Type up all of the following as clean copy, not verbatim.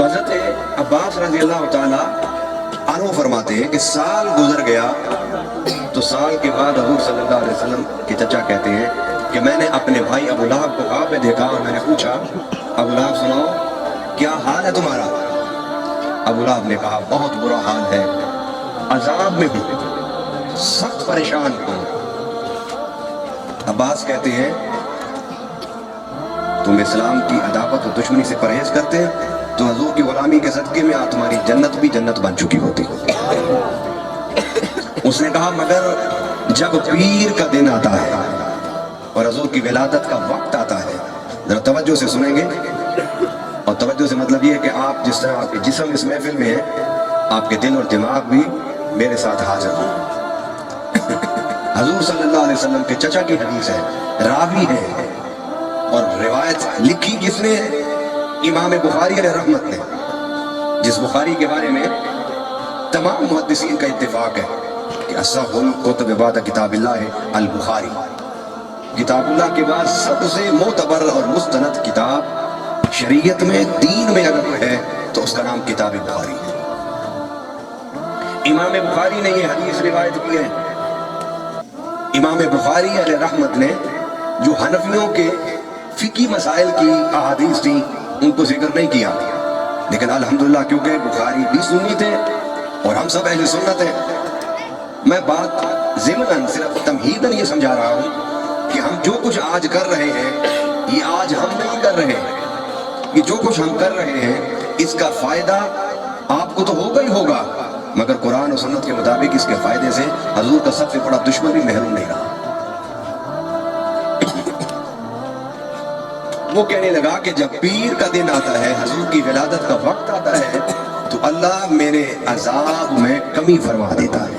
تو حضرت عباس رضی اللہ تعالیٰ عنہ فرماتے ہیں کہ سال گزر گیا تو سال کے بعد حضور صلی اللہ علیہ وسلم کے چچا کہتے ہیں کہ میں نے اپنے بھائی ابو لہب کو خواب میں دیکھا اور میں نے پوچھا ابو لہب سناؤ کیا حال ہے تمہارا؟ ابو لہب نے کہا بہت برا حال ہے، عذاب میں ہوں، سخت پریشان ہوں۔ عباس کہتے ہیں تم اسلام کی عداوت و دشمنی سے پرہیز کرتے تو حضور کی غلامی کے صدقے میں تمہاری جنت بھی جنت بن چکی ہوتی۔ اس نے کہا مگر جب پیر کا دن آتا ہے اور حضور کی ولادت کا وقت آتا ہے، ذرا توجہ سے سنیں گے، اور توجہ سے مطلب یہ ہے کہ آپ جس طرح آپ کے جسم اس محفل میں ہے، آپ کے دل اور دماغ بھی میرے ساتھ حاضر ہوں۔ حضور صلی اللہ علیہ وسلم کے چچا کی حدیث ہے، راوی ہے اور روایت لکھی کس نے؟ امام بخاری علیہ رحمت نے، جس بخاری کے بارے میں تمام محدثین کا اتفاق ہے کہ اصح الکتب بعد کتاب اللہ البخاری، کتاب اللہ کے بعد سب سے معتبر اور مستند کتاب شریعت میں دین میں اگر کوئی ہے تو اس کا نام کتاب بخاری ہے۔ امام بخاری نے یہ حدیث روایت کی ہے۔ امام بخاری علیہ رحمت نے جو حنفیوں کے فقہی مسائل کی احادیث تھیں ان کو ذکر نہیں کیا، لیکن الحمدللہ کیونکہ بخاری بھی سنی تھے اور ہم سب اہل سنت ہیں، میں بات ضمناً صرف تمہیداً یہ سمجھا رہا ہوں کہ ہم جو کچھ آج کر رہے ہیں یہ آج ہم نہیں کر رہے ہیں، یہ جو کچھ ہم کر رہے ہیں اس کا فائدہ آپ کو تو ہوگا ہی ہوگا، مگر قرآن و سنت کے مطابق اس کے فائدے سے حضور کا سب سے بڑا دشمن بھی محروم نہیں رہا۔ وہ کہنے لگا کہ جب پیر کا دن آتا ہے، حضور کی ولادت کا وقت آتا ہے تو اللہ میرے عذاب میں کمی فرما دیتا ہے۔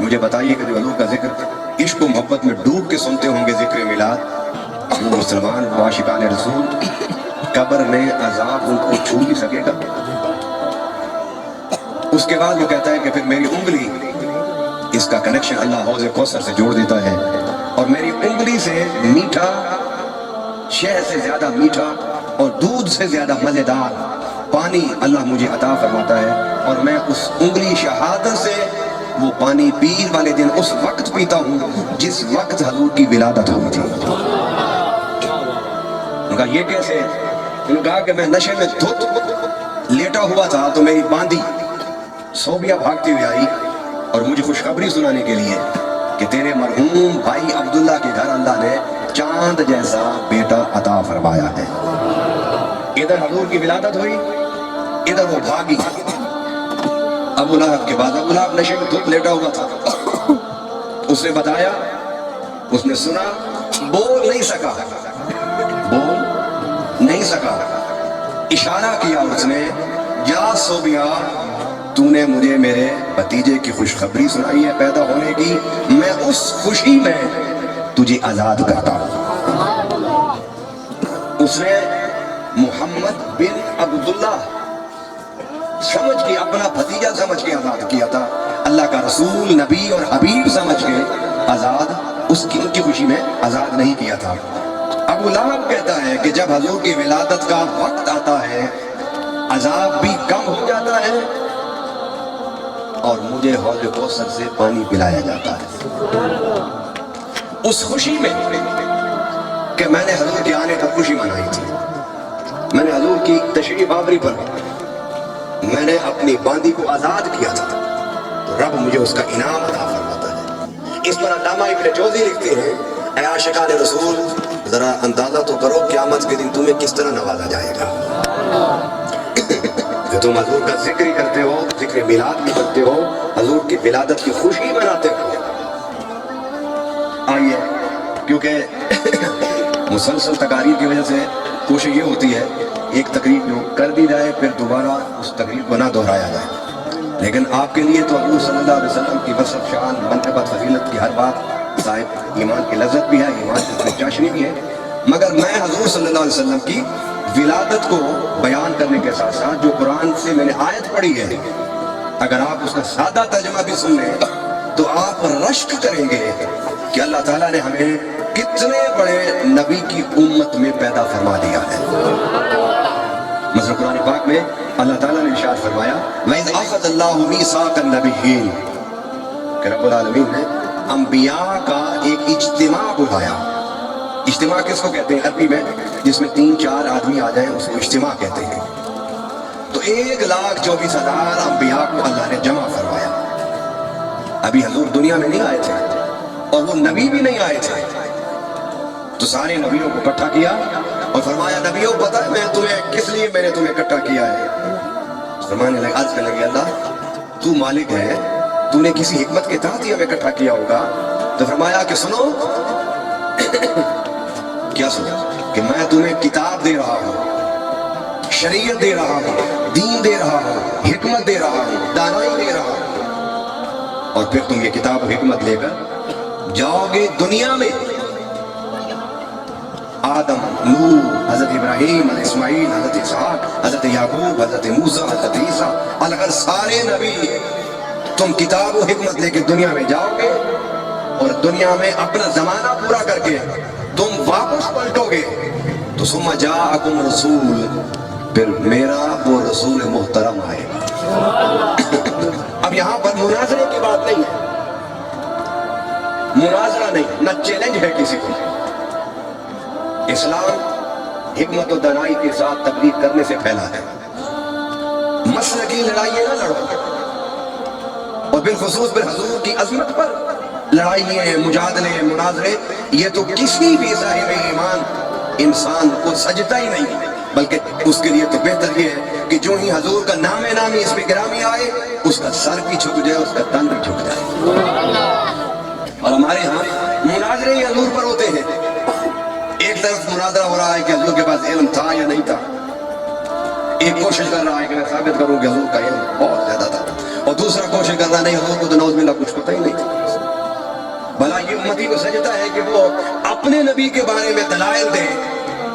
مجھے بتائیے کہ جو حضور کا ذکر عشق و محبت میں ڈوب کے سنتے ہوں گے ذکر میلاد، وہ مسلمان عاشقان رسول، قبر میں عذاب ان کو چھو بھی سکے گا؟ اس کے بعد وہ کہتا ہے کہ پھر میری انگلی، اس کا کنیکشن اللہ حوض کوثر سے جوڑ دیتا ہے، اور میری انگلی سے میٹھا، شہد سے زیادہ میٹھا اور دودھ سے زیادہ مزیدار پانی اللہ مجھے عطا فرماتا ہے، اور میں اس انگلی شہادت سے وہ پانی پیر والے دن اس وقت پیتا ہوں جس وقت حضور کی ولادت ہوئی تھی۔ انہوں نے کہا یہ کیسے؟ انہوں نے کہا کہ میں نشے میں دھت لیٹا ہوا تھا تو میری باندی صوبیہ بھاگتی ہوئی آئی اور مجھے خوشخبری سنانے کے لیے کہ تیرے مرحوم بھائی عبداللہ کے گھر اللہ نے چاند جیسا بیٹا عطا فرمایا ہے۔ ادھر حضور کی ولادت ہوئی، ادھر وہ بھاگی ابو لہب کے بعد۔ ابو لہب نشے میں دھت لیٹا ہوا تھا، اس نے بتایا، اس نے سنا، بول نہیں سکا، بول نہیں سکا، اشارہ کیا اس نے، جا صوبیہ تو نے مجھے میرے بھتیجے کی خوشخبری سنائی ہے پیدا ہونے کی، میں اس خوشی میں تجھے آزاد کرتا ہوں۔ اس نے محمد بن عبداللہ سمجھ کے، اپنا بھتیجا سمجھ کے آزاد کیا تھا، اللہ کا رسول، نبی اور حبیب سمجھ کے آزاد اس کی ان کی خوشی میں آزاد نہیں کیا تھا۔ ابو لہب کہتا ہے کہ جب حضور کی ولادت کا وقت آتا ہے عذاب بھی کم ہو جاتا ہے اور مجھے حوض کوثر سے پانی پلایا جاتا ہے، اس خوشی میں کہ میں نے حضور کے آنے کا خوشی منائی تھی، میں نے حضور کی تشریف آوری پر میں نے اپنی باندی کو آزاد کیا تھا، تو رب مجھے اس کا انعام عطا فرماتا ہے۔ اس پر علامہ ابن جوزی لکھتے ہیں، اے عاشقان رسول ذرا اندازہ تو کرو قیامت کے دن تمہیں کس طرح نوازا جائے گا کہ تم حضور کا ذکر ہی کرتے ہو، ذکر میلاد بھی کرتے ہو، حضور کی ولادت کی خوشی مناتے ہو۔ آئیے، کیونکہ مسلسل تقاریر کی وجہ سے کوشش یہ ہوتی ہے ایک تقریر جو کر دی جائے پھر دوبارہ اس تقریر کو نہ دہرایا جائے، لیکن آپ کے لیے تو حضور صلی اللہ علیہ وسلم کی وصف، شان، منقبت، فضیلت کی ہر بات صاحب ایمان کی لذت بھی ہے، ایمان کی چاشنی بھی ہے، مگر میں حضور صلی اللہ علیہ وسلم کی ولادت کو بیان کرنے کے ساتھ ساتھ جو قرآن سے میں نے آیت پڑھی ہے، اگر آپ اس کا سادہ ترجمہ بھی سن لیں تو آپ رشک کریں گے کہ اللہ تعالیٰ نے ہمیں کتنے بڑے نبی کی امت میں پیدا فرما دیا ہے۔ مثلا میں اللہ تعالیٰ نے ارشاد فرمایا وَإِذْ أَخَذَ اللَّهُ مِيثَاقَ النَّبِيِّينَ کہ رب العالمین نے انبیاء کا ایک اجتماع بلایا. اجتماع کس کو کہتے ہیں عربی میں؟ جس میں 3-4 آدمی آ جائیں اس کو اجتماع کہتے ہیں. تو 1,24,000 انبیاء کو اللہ نے جمع فرمایا. ابھی حضور دنیا میں نہیں آئے تھے اور وہ نبی بھی نہیں آئے تھے. تو سارے نبیوں کو اکٹھا کیا اور فرمایا نبیوں پتہ ہے میں تمہیں کس لیے میں نے تمہیں اکٹھا کیا ہے؟ فرمانے لگے عرض کرنے لگے اللہ تو مالک ہے, تو نے کسی حکمت کے تحت ہی ہمیں اکٹھا کیا ہوگا. تو فرمایا کہ سنو کیا سنو کہ میں تمہیں کتاب دے رہا ہوں, شریعت دے رہا ہوں, دین دے رہا ہوں, حکمت دے رہا ہوں, دانائی دے رہا ہوں, اور پھر تم یہ کتاب و حکمت لے کر جاؤ گے دنیا میں. آدم, نوح, حضرت ابراہیم, حضرت اسماعیل, حضرت اسحاق, حضرت یعقوب, حضرت موسیٰ, حضرت عیسیٰ, اگر سارے نبی تم کتاب و حکمت لے کے دنیا میں جاؤ گے اور دنیا میں اپنا زمانہ پورا کر کے تم واپس پلٹو گے تو ثم جاءکم رسول, پھر میرا وہ رسول محترم آئے گا. اب یہاں پر مناظرے کی بات نہیں ہے, مناظرہ نہیں, نہ چیلنج ہے کسی کو. اسلام حکمت و دانائی کے ساتھ تبلیغ کرنے سے پھیلا ہے. مسلکی لڑائیاں نہ لڑو, اور بالخصوص پھر حضور کی عظمت پر لڑائیاں, مجادلے, مناظرے, یہ تو کسی بھی صاحب ایمان انسان کو سجدہ ہی نہیں, بلکہ اس کے لیے تو بہتر یہ ہے کہ جو ہی حضور کا نام نامی اس میں گرامی آئے اس کا سر بھی جھک جائے, اس کا تن بھی جھک جائے. اور ہمارے ہاں مناظرے ہی حضور پر ہوتے ہیں. ایک طرف مناظرہ ہو رہا ہے کہ حضور کے پاس علم تھا یا نہیں تھا, ایک کوشش کر رہا ہے کہ میں ثابت کروں کہ حضور کا علم بہت زیادہ تھا, اور دوسرا کوشش کر رہا نہیں حضور کو تو نعوذ باللہ کچھ پتہ ہی نہیں تھا. بھلا یہ امتی کو سجتا ہے کہ وہ اپنے نبی کے بارے میں دلائل دے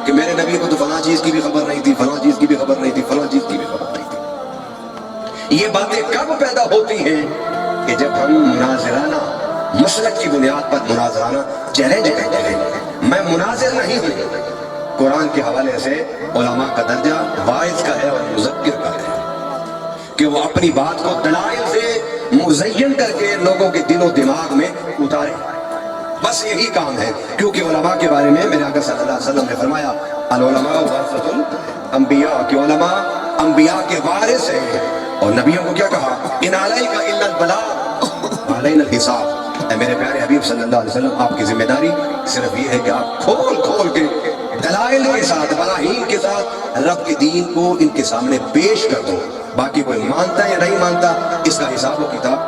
کہ میرے نبی کو تو فلاں چیز کی بھی خبر نہیں تھی, فلاں چیز کی بھی خبر نہیں تھی, فلاں چیز کی بھی خبر نہیں تھی. یہ باتیں کب پیدا ہوتی ہیں کہ جب ہم مناظرانہ مسلک کی بنیاد پر مناظرانہ چیلنج کرتے ہیں. میں مناظر نہیں ہوں, قرآن کے حوالے سے علماء کا درجہ واعظ کا ہے اور مذکر کا ہے کہ وہ اپنی بات کو دلائل سے مزین کر کے لوگوں کے دل و دماغ میں اتارے. بس یہی کام ہے, کیونکہ علماء کے بارے میں میرے آقا صلی اللہ علیہ وسلم نے فرمایا العلماء ورثۃ الانبیاء, کہ علماء انبیاء کے وارث ہیں. اور نبیوں کو کیا کہا ان علیک الا البلاغ علینا الحساب. اے میرے پیارے حبیب صلی اللہ علیہ وسلم, آپ کی ذمہ داری صرف یہ ہے کہ آپ کھول کھول کے دلائل کے ساتھ, براہین کے ساتھ رب کے دین کو ان کے سامنے پیش کر دو. باقی کوئی مانتا یا نہیں مانتا اس کا حساب و کتاب